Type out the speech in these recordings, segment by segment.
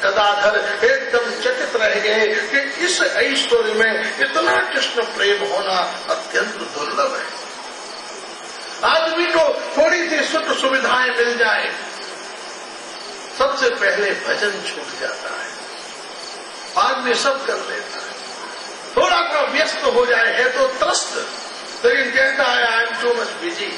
गदाधर एकदम चकित रह गए कि इस ऐश्वर्य में इतना कृष्ण प्रेम होना अत्यंत दुर्लभ है। आदमी को थोड़ी सी सुख सुविधाएं मिल जाए, सबसे पहले भजन छूट जाता है। आदमी सब कर लेता है, थोड़ा सा व्यस्त हो जाए है तो त्रस्त, लेकिन कहता है I am too much busy,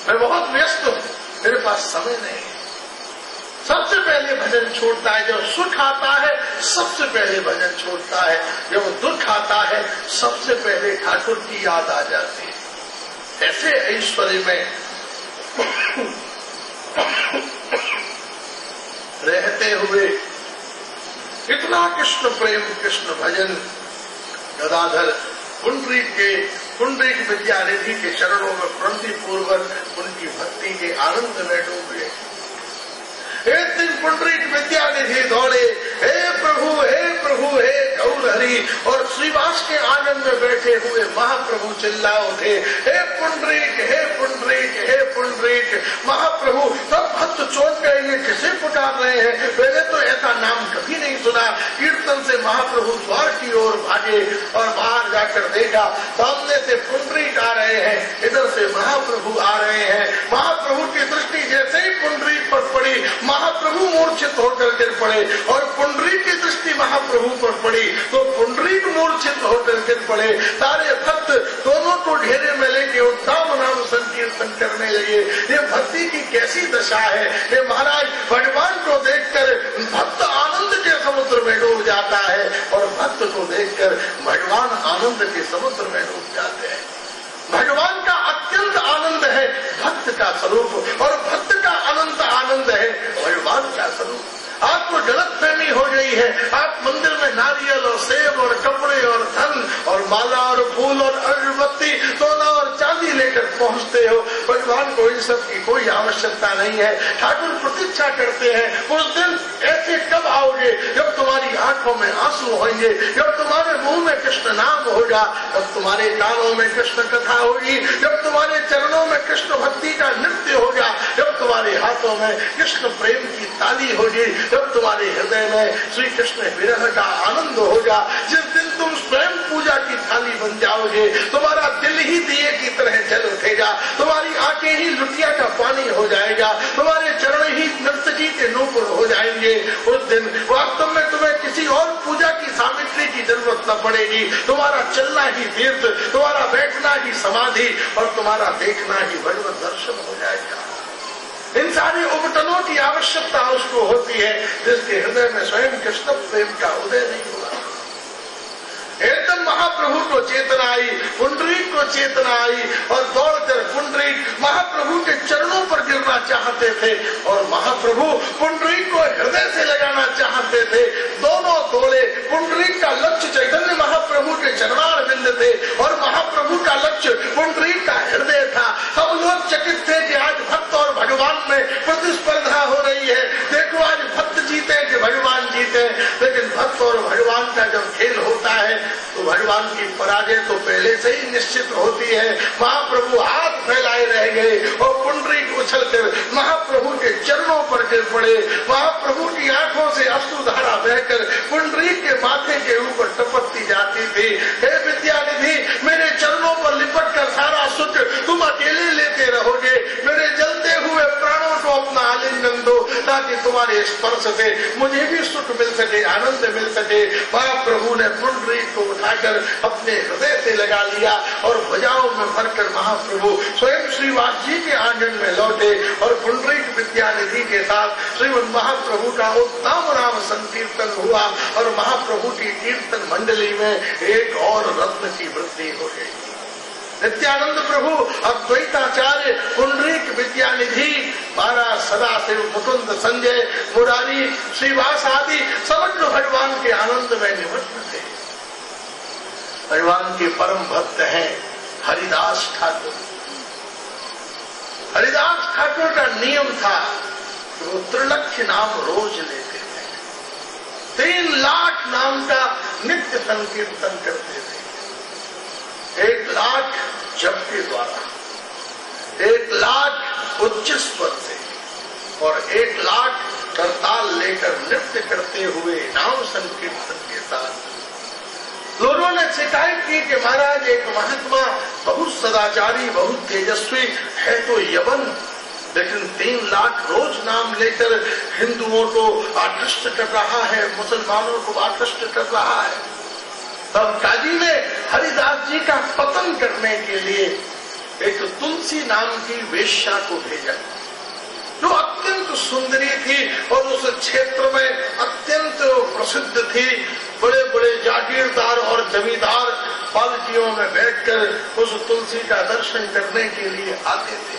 मैं बहुत व्यस्त हूं, मेरे पास समय नहीं है। सबसे पहले भजन छोड़ता है। जब सुख आता है सबसे पहले भजन छोड़ता है, जब दुख आता है सबसे पहले ठाकुर की याद आ जाती है। ऐसे ऐश्वर्य में रहते हुए इतना कृष्ण प्रेम, कृष्ण भजन, गदाधर पुंडरीक विद्यानिधि के चरणों में प्रणति पूर्वक उनकी भक्ति के आनंद में डूब गए। एक दिन पुंडरीक विद्यानिधि दौड़े, हे प्रभु हे गौर हरि, और श्रीवास के आनंद में बैठे हुए महाप्रभु चिल्ला उठे, हे पुंडरीक हे पुंडरीक हे पुंडरीक। महाप्रभु सब भक्त चौंक गए, ये किसे पुकार रहे हैं, पहले तो ऐसा नाम कभी नहीं सुना। कीर्तन से महाप्रभु द्वार की ओर भागे और बाहर जाकर देखा, सामने से पुंडरीक आ रहे हैं, इधर से महाप्रभु आ रहे हैं। महाप्रभु की दृष्टि जैसे ही पुंडरीक पर पड़ी, महाप्रभु मूर्छित होकर गिर पड़े, और पुंडरीक की दृष्टि महाप्रभु पर पड़ी तो पुंडरीक मूर्छित होकर गिर पड़े। सारे भक्त दोनों को घेरे में लेके उत्तम नाम संकीर्तन करने लगे। ये भक्ति की कैसी दशा है। ये महाराज भगवान को देखकर भक्त आनंद के समुद्र में डूब जाता है, और भक्त को देखकर भगवान आनंद के समुद्र में डूब जाते हैं। भगवान का अत्यंत आनंद है भक्त का स्वरूप, और भक्त का अनंत आनंद है भगवान का स्वरूप। आपको गलतफहमी हो गई है, आप मंदिर में नारियल और सेब और कपड़े और धन और माला और फूल और अगरबत्ती, सोना और चांदी लेकर पहुंचते हो। भगवान को इन सब की कोई आवश्यकता नहीं है। ठाकुर प्रतीक्षा करते हैं, उस दिन ऐसे कब आओगे जब तुम्हारी आंखों में आंसू होंगे, जब तुम्हारे मुंह में कृष्ण नाम होगा, जब तुम्हारे कानों में कृष्ण कथा होगी, जब तुम्हारे चरणों में कृष्ण भक्ति का नृत्य होगा, जब तुम्हारे हाथों में कृष्ण प्रेम की ताली होगी, जब तुम्हारे हृदय में श्री कृष्ण विरह का आनंद होगा। जिस दिन तुम स्वयं पूजा की थाली बन जाओगे, तुम्हारा दिल ही दिए की तरह जल उठेगा, तुम्हारी आंखें ही लुटिया का पानी हो जाएगा, तुम्हारे चरण ही नर्तकी के नूपुर हो जाएंगे। उस दिन वास्तव में तुम्हें किसी और पूजा की सामग्री की जरूरत न पड़ेगी। तुम्हारा चलना ही तीर्थ, तुम्हारा बैठना ही समाधि, और तुम्हारा देखना ही भगवत दर्शन हो जाएगा। इन सारे उपटनों की आवश्यकता उसको होती है जिसके हृदय में स्वयं कृष्ण प्रेम का उदय नहीं हुआ। एकदम महाप्रभु को चेतना आई, पुंडरीक को चेतना आई, और दौड़कर पुंडरीक महाप्रभु के चरणों पर गिरना चाहते थे, और महाप्रभु पुंडरीक को हृदय से लगाना चाहते थे। दोनों दौड़े। पुंडरीक का लक्ष्य चैतन्य महाप्रभु के चरणार बिंद थे, और महाप्रभु का लक्ष्य पुंडरीक का हृदय था। सब लोग चकित थे कि आज भक्त और भगवान में प्रतिस्पर्धा हो रही है। देखो आज भक्त जीते कि भगवान जीते। लेकिन भक्त और भगवान का जब खेल होता है तो भगवान की पराजय तो पहले से ही निश्चित होती है। महाप्रभु हाथ फैलाए रह गए, और पुंडरीक उछलकर महाप्रभु के चरणों पर गिर पड़े। महाप्रभु की आंखों से अश्रुधारा बहकर पुंडरीक के माथे के ऊपर टपकती जाती थी। हे विद्यानिधि, मेरे चरणों पर लिपट कर सारा सुख तुम अकेले लेते रहोगे। मेरे जलते हुए प्राणों को अपना आलिंगन दो, ताकि तुम्हारे स्पर्श से मुझे भी सुख मिल सके, आनंद मिल सके। महाप्रभु ने पुंडरीक को उठाकर अपने हृदय से लगा लिया, और भुजाओं में भरकर महाप्रभु स्वयं श्रीवास जी के आंगन में लौटे, और पुंडरीक विद्यानिधि के साथ श्रीमद महाप्रभु का उत्तम नाम संकीर्तन हुआ, और महाप्रभु की कीर्तन मंडली में एक और रत्न की वृद्धि हो गई। नित्यानंद प्रभु, अद्वैताचार्य, पुंडरीक विद्यानिधि, महाराज सदाशिव, मुकुंद, संजय, मुरारी, श्रीवास आदि समग्र भगवान के आनंद में निमग्न थे। भगवान के परम भक्त हैं हरिदास ठाकुर। हरिदास ठाकुर का नियम था कि वो त्रिलक्ष नाम रोज लेते थे, 3 लाख नाम का नित्य संकीर्तन करते थे। 1 लाख जप के द्वारा, 1 लाख उच्च स्वर से, और 1 लाख करताल लेकर नृत्य करते हुए नाम संकीर्तन के साथ लोगों ने शिकायत की कि महाराज एक महात्मा बहुत सदाचारी बहुत तेजस्वी है तो यवन, लेकिन 3 लाख रोज नाम लेकर हिंदुओं को आकृष्ट कर रहा है, मुसलमानों को आकृष्ट कर रहा है। तब काजी ने हरिदास जी का पतन करने के लिए एक तुलसी नाम की वेश्या को भेजा जो अत्यंत सुंदरी थी और उस क्षेत्र में अत्यंत प्रसिद्ध थी। बड़े बड़े जागीरदार और जमींदार पालकियों में बैठकर उस तुलसी का दर्शन करने के लिए आते थे।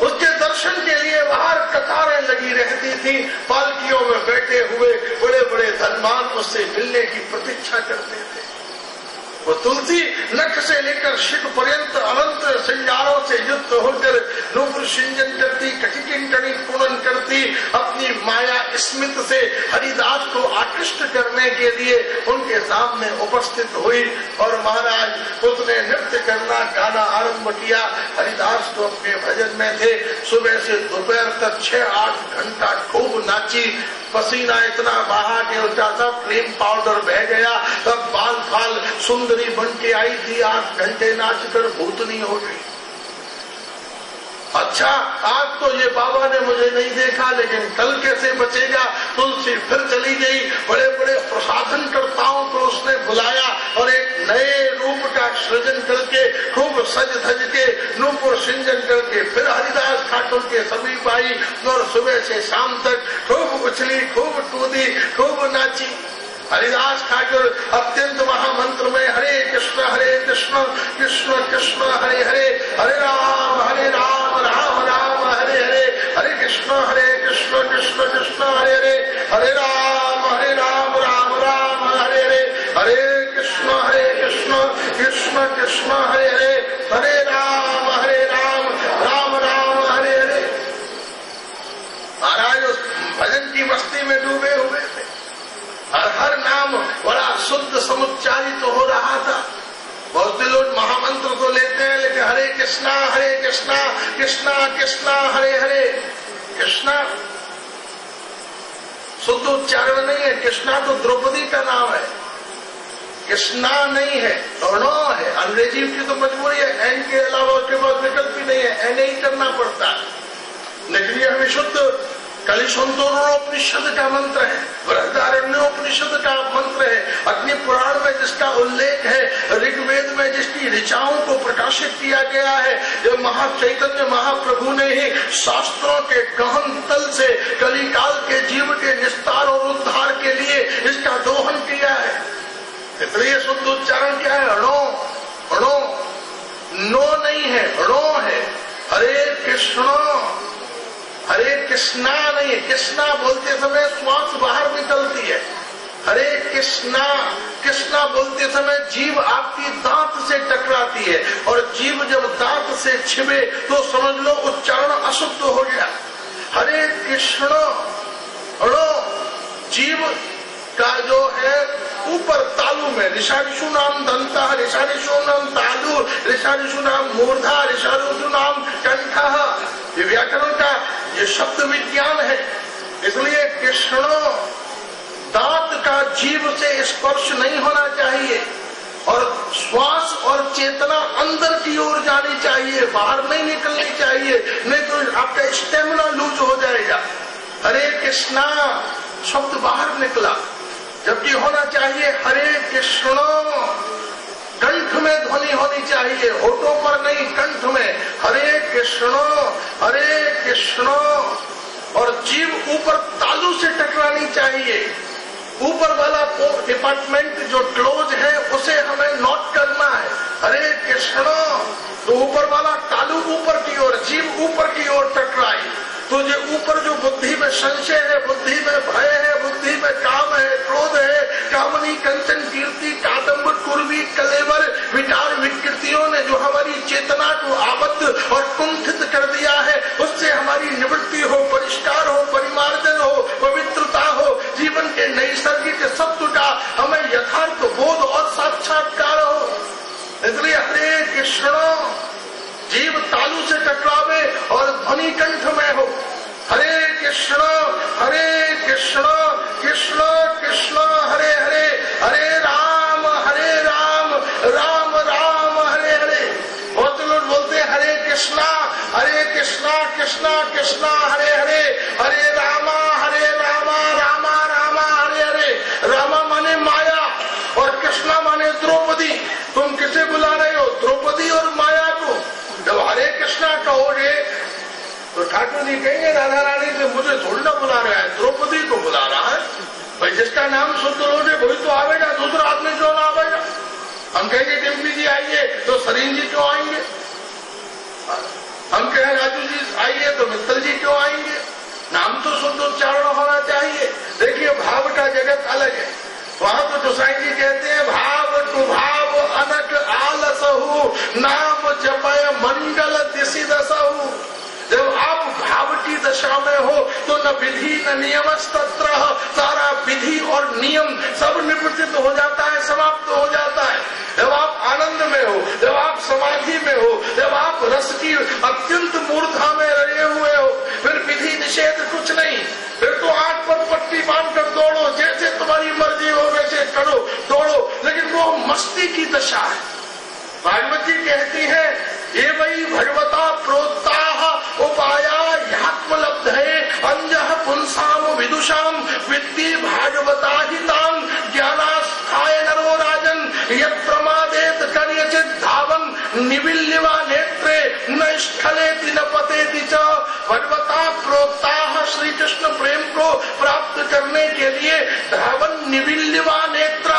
उसके दर्शन के लिए बाहर कतारें लगी रहती थी। पालकियों में बैठे हुए बड़े बड़े धनवान उससे मिलने की प्रतीक्षा करते थे। वो तुलसी नख से लेकर शिख पर्यंत अनंत सिंगारों से युक्त होकर नूपुर सिंजन करती, कटिकिंकणी पूर्ण करती, अपनी माया स्मित से हरिदास को आकृष्ट करने के लिए उनके सामने उपस्थित हुई और महाराज उसने नृत्य करना गाना आरंभ किया। हरिदास तो अपने भजन में थे। सुबह से दोपहर तक 6-8 घंटा खूब नाची। पसीना इतना बहा के उठा था, प्रेम पाउडर बह गया। तब बाल फाल सुंदरी बन के आई थी। 8 घंटे नाचकर भूतनी हो गई। अच्छा, आज तो ये बाबा ने मुझे नहीं देखा, लेकिन कल कैसे बचेगा। तुलसी फिर चली गई। बड़े बड़े प्रसाधन कर्ताओं को उसने बुलाया और एक नए रूप का सृजन करके खूब सज धज के नूपुर सिंजन करके फिर हरिदास ठाकुर के समीप आई और सुबह से शाम तक खूब उछली, खूब कूदी, खूब नाची। हरिदास ठाकुर अत्यंत महामंत्र में हरे कृष्ण कृष्ण कृष्ण हरे हरे, हरे राम राम राम हरे हरे, हरे कृष्ण कृष्ण कृष्ण हरे हरे, हरे राम राम राम हरे हरे, हरे कृष्ण कृष्ण कृष्ण हरे हरे, हरे राम राम राम हरे हरे। महाराज उस भजन की मस्ती में डूबे हुए थे और हर नाम बड़ा शुद्ध समुच्चारित हो रहा था। बहुत से लोग महामंत्र तो लेते हैं, लेकिन हरे कृष्णा कृष्णा कृष्णा हरे हरे। कृष्णा शुद्ध उच्चारण नहीं है। कृष्णा तो द्रौपदी का नाम है, कृष्णा नहीं है, नो है। अंग्रेजी की तो मजबूरी है, एन के अलावा उसके पास विकल्प ही नहीं है, एन ही करना पड़ता है। लेकिन ये हमें शुद्ध कलिशोपनिषद का मंत्र है, बृहदारण्योपनिषद का मंत्र है, अग्नि पुराण में जिसका उल्लेख है, ऋग्वेद में जिसकी ऋचाओं को प्रकाशित किया गया है। जो महाचैतन्य महाप्रभु ने ही शास्त्रों के गहन तल से कलिकाल के जीव के निस्तार और उद्धार के लिए इसका दोहन किया है। इसलिए शुद्ध उच्चारण क्या है? अणो नो नहीं है, अणो है। हरे कृष्णा नहीं है। कृष्णा बोलते समय श्वास बाहर निकलती है। हरे कृष्णा बोलते समय जीभ आपकी दांत से टकराती है और जीभ जब दांत से छिपे तो समझ लो उच्चारण अशुद्ध हो गया। हरे कृष्ण अणो जीभ का जो है ऊपर तालु में ऋषारिषु नाम दंता, ऋषारिषु नाम तालु, ऋषारिषु नाम मूर्धा, ऋषारिषु नाम कंठ। ये व्याकरण का ये शब्द विज्ञान है। इसलिए कृष्ण दांत का जीभ से स्पर्श नहीं होना चाहिए और श्वास और चेतना अंदर की ओर जानी चाहिए, बाहर नहीं निकलनी चाहिए, नहीं तो आपका स्टेमिना लूज हो जाएगा। हरे कृष्णा शब्द बाहर निकला, जबकि होना चाहिए हरे कृष्ण। कंठ में ध्वनि होनी चाहिए, होठों पर नहीं, कंठ में। हरे कृष्ण और जीभ ऊपर तालू से टकरानी चाहिए। ऊपर वाला डिपार्टमेंट जो क्लोज है उसे हमें नोट करना है। हरे कृष्ण तो ऊपर वाला तालू ऊपर की ओर, जीभ ऊपर की ओर टकराई तो ये ऊपर जो बुद्धि में संशय है, बुद्धि में भय है, बुद्धि में काम है, क्रोध है, कामनी कंचन कीर्ति कादम्ब कुर्वी कलेवर विकार विकृतियों ने जो हमारी चेतना को आबद्ध और कुंठित कर दिया है, उससे हमारी निवृत्ति हो, परिष्कार हो, परिमार्जन हो, पवित्रता हो, जीवन के नैसर्गिक सत्व का हमें यथार्थ बोध और साक्षात्कार हो। इसलिए हरे कृष्ण जीव तालू से टकरावे और ध्वनि कंठ में हो। हरे कृष्ण कृष्ण कृष्ण हरे हरे, हरे राम राम राम हरे हरे। बहुत लोग बोलते हैं हरे कृष्णा कृष्णा कृष्णा हरे हरे, हरे रामा रामा रामा हरे हरे। रामा माने माया और कृष्णा माने द्रौपदी। तुम किसे बुला रहे हो? द्रौपदी और माया को। जब हरे कृष्णा कहोगे तो ठाकुर जी कहेंगे राधा रानी से मुझे थोड़ी ना बुला रहा है, द्रौपदी को बुला रहा है। भाई जिसका नाम शुद्ध लोगे वही तो आवेगा, दूसरा आदमी क्यों ना आवेगा? हम कहेंगे डिम्पी जी आइए तो सरीन जी क्यों आएंगे? हम कहें राजू जी आइए तो मित्तल जी क्यों आएंगे? नाम तो शुद्ध उच्चारण होना चाहिए। देखिए भाव का जगत अलग है। वहां तो गोसाई जी कहते हैं भाव टू भाव अनक आलसहु, नाम जपय मंडल दिशि दसहु। जब आप भाव की दशा में हो तो न विधि न नियम तत्र, सारा विधि और नियम सब निवृत्त हो जाता है, समाप्त हो जाता है। जब आप आनंद में हो, जब आप समाधि में हो, जब आप रस की अत्यंत मूर्धा में रहे हुए हो, फिर विधि निषेध कुछ नहीं। फिर तो आंख पर पट्टी बांधकर दौड़ो, जैसे तुम्हारी मर्जी हो वैसे करो, दौड़ो, लेकिन वो मस्ती की दशा है। भागवत जी कहती है ये वही भगवता प्रोत्साह उपाया ह्यात्मलब्धये अंजः पुंसाम विदुषाम विद्धि भागवता हिताम ज्ञानास्थाय नरो राजन यत् प्रमादेत कन्यचित् धावन निविल्यवा नेत्रे न स्खलेति न पतेति च। भगवता प्रोत्साह श्री कृष्ण प्रेम को प्राप्त करने के लिए धावन निविल्यवा नेत्र,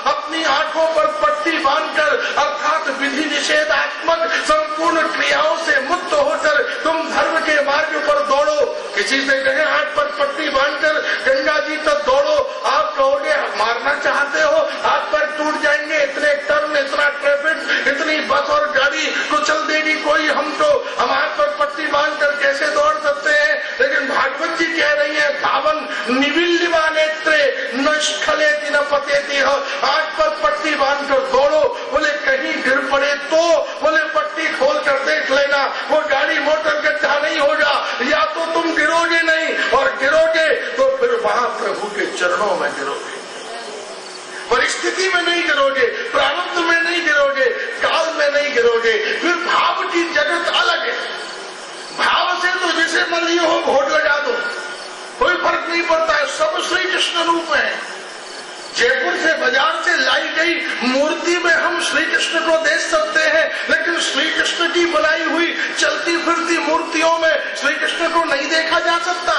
अपनी आंखों पर पट्टी बांधकर अर्थात विधि निषेधात्मक संपूर्ण क्रियाओं से मुक्त होकर तुम धर्म के मार्ग पर दौड़ो। किसी से कहे हाथ पर पट्टी बांधकर गंगा जी तक दौड़ो, आप कहोगे मारना चाहते हो, हाथ पर टूट जाएंगे, इतने टर्न, इतना ट्रैफिक, इतनी बस और गाड़ी कुचल देगी कोई हमको, हम हाथ पर पट्टी बांधकर कैसे दौड़ सकते हैं? लेकिन भागवत जी कह रही है धावन निविल्यवा नेत्रे न स्खलेति न पतेति, हाथ पर पट्टी बांधकर दौड़ो। बोले कहीं गिर पड़े तो बोले पट्टी खोल कर देख लेना, वो गाड़ी मोटर गड्ढा नहीं होगा, या तो तुम गिरोगे नहीं, और गिरोगे तो फिर वहां प्रभु के चरणों में गिरोगे, परिस्थिति में नहीं गिरोगे, प्रारब्ध में नहीं गिरोगे, काल में नहीं गिरोगे। फिर भाव की जगत अलग है। भाव से तो जिसे मर्जी हो भोट लगा दो, कोई फर्क नहीं पड़ता है, सब श्री कृष्ण रूप है। जयपुर से बाजार से लाई गई मूर्ति में हम श्री कृष्ण को देख सकते हैं, लेकिन श्री कृष्ण की बनाई हुई चलती फिरती मूर्तियों में श्री कृष्ण को नहीं देखा जा सकता।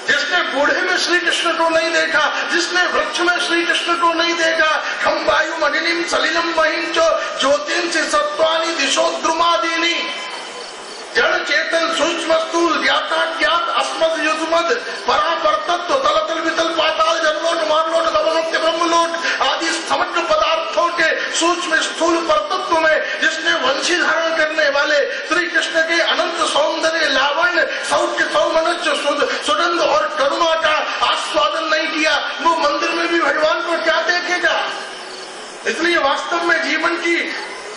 जिसने बूढ़े में श्री कृष्ण को नहीं देखा, जिसने वृक्ष में श्री कृष्ण को नहीं देखा, खम वायु मणिनिम सलिलम महिंचो ज्योतिन से सत्वानी दिशो द्रुमादीनी, जड़ चेतन सूक्ष्म स्थूल ज्ञाता ज्ञात अस्मद युष्मद परापर्तत्व तल तल वितल पाताल जन्मोट मानलोट दमनोट ब्रह्मलोट आदि समग्र पदार्थों के सूक्ष्म स्थूल परतत्व में जिसने वंशी धारण करने वाले श्री कृष्ण के अनंत सौंदर्य लावण्य सौख्य सौमनस्य सुगंध और करुणा का आस्वादन नहीं किया, वो मंदिर में भी भगवान को क्या देखेगा? इसलिए वास्तव में जीवन की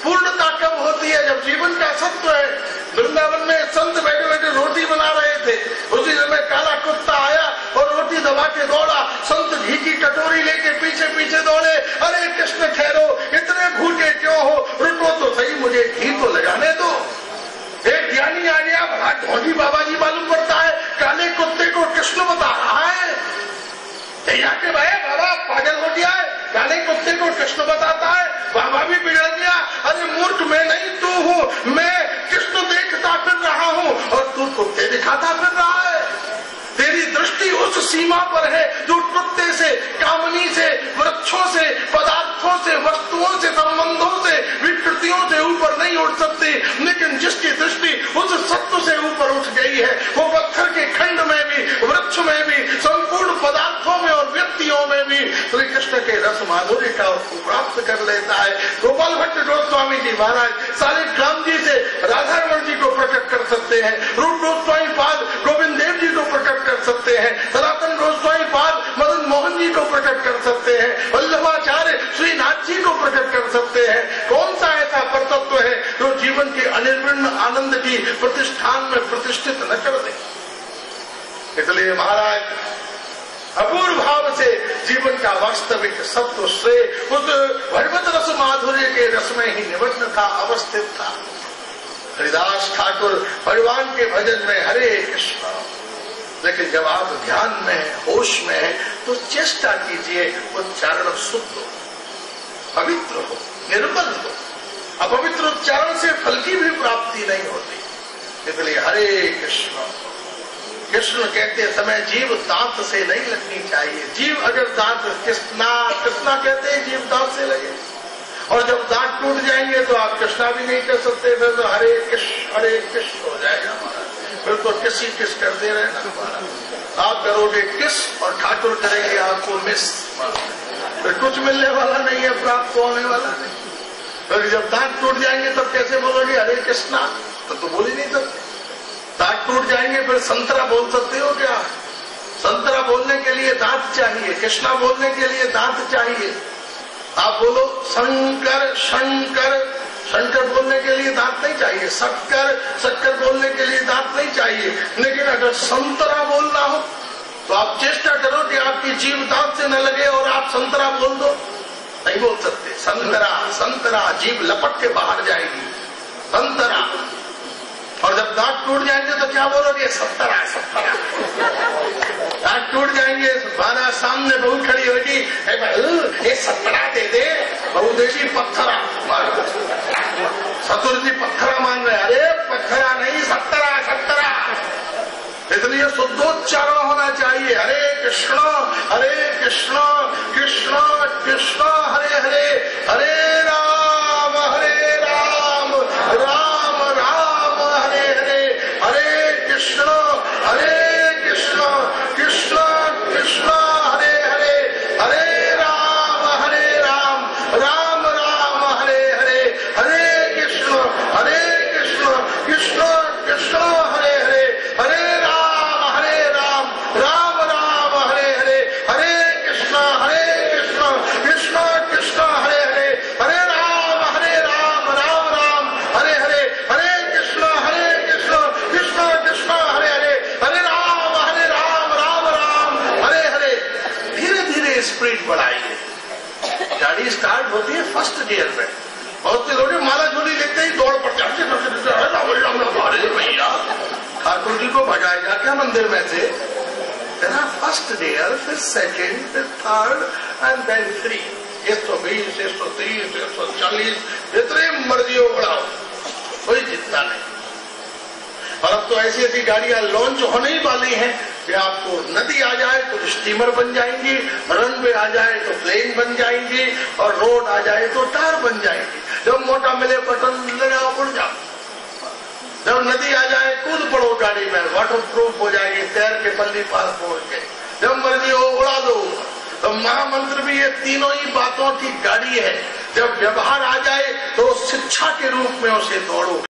पूर्णता कब होती है? जब जीवन का सत्व है। वृंदावन में संत बैठे बैठे रोटी बना रहे थे, उसी समय काला कुत्ता आया और रोटी दबा के दौड़ा। संत घी की कटोरी लेके पीछे पीछे दौड़े, अरे कृष्ण ठहरो, इतने भूखे क्यों हो, रुको तो सही, मुझे घी तो लगाने दो। एक ज्ञानी आ गया, बड़ा ढोंगी बाबा जी मालूम पड़ता है, काले कुत्ते को कृष्ण बता रहा है। के भाई बाबा पागल हो गया है, काले कुत्ते को कृष्ण बताता है, बाबा भी बिगड़ गया। अरे मूर्ख, मैं नहीं तू हूँ, मैं कृष्ण देखता फिर रहा हूँ और तू कुत्ते दिखाता फिर रहा है। तेरी दृष्टि उस सीमा पर है जो कुत्ते से, कामनी से, वृक्षों से, पदार्थों से, वस्तुओं से, संबंधों से, विकृतियों से ऊपर नहीं उठ सकती। लेकिन जिसकी दृष्टि उस सत्व से ऊपर उठ गई है, वो पत्थर के खंड में भी, वृक्ष में भी, संपूर्ण पदार्थों में और व्यक्तियों में भी श्री कृष्ण के रस माधुर्य का प्राप्त कर लेता है। गोपाल भट्ट गोस्वामी जी महाराज शालिग्राम जी से राधारमण जी को प्रकट कर सकते हैं, रूप गोस्वामी पाद गोविंद देव जी को प्रकट कर सकते हैं, सनातन गोस्वामी पाद मदन मोहन जी को प्रकट कर सकते हैं, वल्लभाचार्य श्रीनाथ जी को प्रकट कर सकते हैं। कौन सा ऐसा परतत्व है जो जीवन के अनिर्वृण्ण आनंद की प्रतिष्ठान में प्रतिष्ठित न कर दे? इसलिए महाराज अपूर्व भाव से जीवन का वास्तविक सत्व से उस भगवत रस माधुर्य के रस में ही निमग्न था, अवस्थित था। हरिदास ठाकुर भगवान के भजन में हरे कृष्ण, लेकिन जब आप ध्यान में है, होश में है, तो चेष्टा कीजिए उच्चारण शुद्ध हो, पवित्र हो, निर्मल हो। अपवित्र उच्चारण से फल की भी प्राप्ति नहीं होती। इसलिए हरे कृष्ण कृष्ण कहते समय जीव दांत से नहीं लगनी चाहिए। जीव अगर दांत कृष्णा कृष्णा कहते हैं, जीव दांत से लगे, और जब दांत टूट जाएंगे तो आप कृष्णा भी नहीं कर सकते, फिर तो हरे कृष्ण हो जाएगा हमारा, फिर तो किस ही किस करते रहना हमारा। आप करोगे किस और ठाकुर करेंगे आपको मिस, फिर कुछ मिलने वाला नहीं है, प्राप्त होने वाला नहीं। फिर जब दांत टूट जाएंगे तब कैसे बोलोगे हरे कृष्णा? तो बोल ही नहीं सकते। दांत टूट जाएंगे फिर संतरा बोल सकते हो क्या? संतरा बोलने के लिए दांत चाहिए, कृष्णा बोलने के लिए दांत चाहिए। आप बोलो शंकर शंकर, शंकर बोलने के लिए दांत नहीं चाहिए। शक्कर शक्कर बोलने के लिए दांत नहीं चाहिए। लेकिन अगर संतरा बोलना हो तो आप चेष्टा करो कि आपकी जीभ दांत से न लगे और आप संतरा बोल दो। नहीं बोल सकते। संतरा संतरा, जीभ लपट के बाहर जाएगी, संतरा। और जब दांत टूट जाएंगे तो क्या बोलोगे? सत्तरा सत्तरा। दांत टूट जाएंगे, हमारा सामने बहू खड़ी होगी, ये सत्तरा दे दे, बहू देगी पत्थरा। ससुर जी पत्थरा मान रहे, अरे पत्थरा नहीं सत्तरा सत्तरा। इसलिए शुद्धोच्चारण होना चाहिए। हरे कृष्ण कृष्ण कृष्ण हरे हरे, हरे राम राम राम हरे हरे, हरे कृष्ण कृष्ण कृष्ण हरे हरे, हरे राम राम राम हरे हरे, हरे कृष्ण कृष्ण कृष्ण हरे हरे, हरे राम राम राम हरे हरे, हरे कृष्ण कृष्ण कृष्ण हरे हरे, हरे राम राम राम हरे हरे, हरे कृष्ण कृष्ण कृष्ण हरे हरे, हरे राम राम हरे हरे। धीरे धीरे स्पीड बढ़ाइए। गाड़ी स्टार्ट होती है फर्स्ट गियर में, बहुत से लोग माला झोली लेते ही दौड़ पड़ते हैं, भैया ठाकुर जी को भगाएगा क्या मंदिर में से? तेरा फर्स्ट गियर, फिर सेकेंड, फिर थर्ड एंड देन 3, 120, 130, 140, जितने मर्जी हो बढ़ाओ, कोई जितना नहीं। और अब तो ऐसी ऐसी गाड़ियां लॉन्च होने ही वाली हैं कि आपको नदी आ जाए तो स्टीमर बन जाएंगी, रनवे आ जाए तो प्लेन बन जाएंगी, और रोड आ जाए तो कार बन जाएंगी। जब मोटा मिले बटन लगाओ उड़ जाओ, जब नदी आ जाए कूद पड़ो गाड़ी में, वाटर प्रूफ हो जाएगी, तैर के पल्ली पार पहुंच के, जब मर्जी हो उड़ा दो। तो महामंत्र भी ये तीनों ही बातों की गाड़ी है। जब व्यवहार आ जाए तो शिक्षा के रूप में उसे दौड़ो।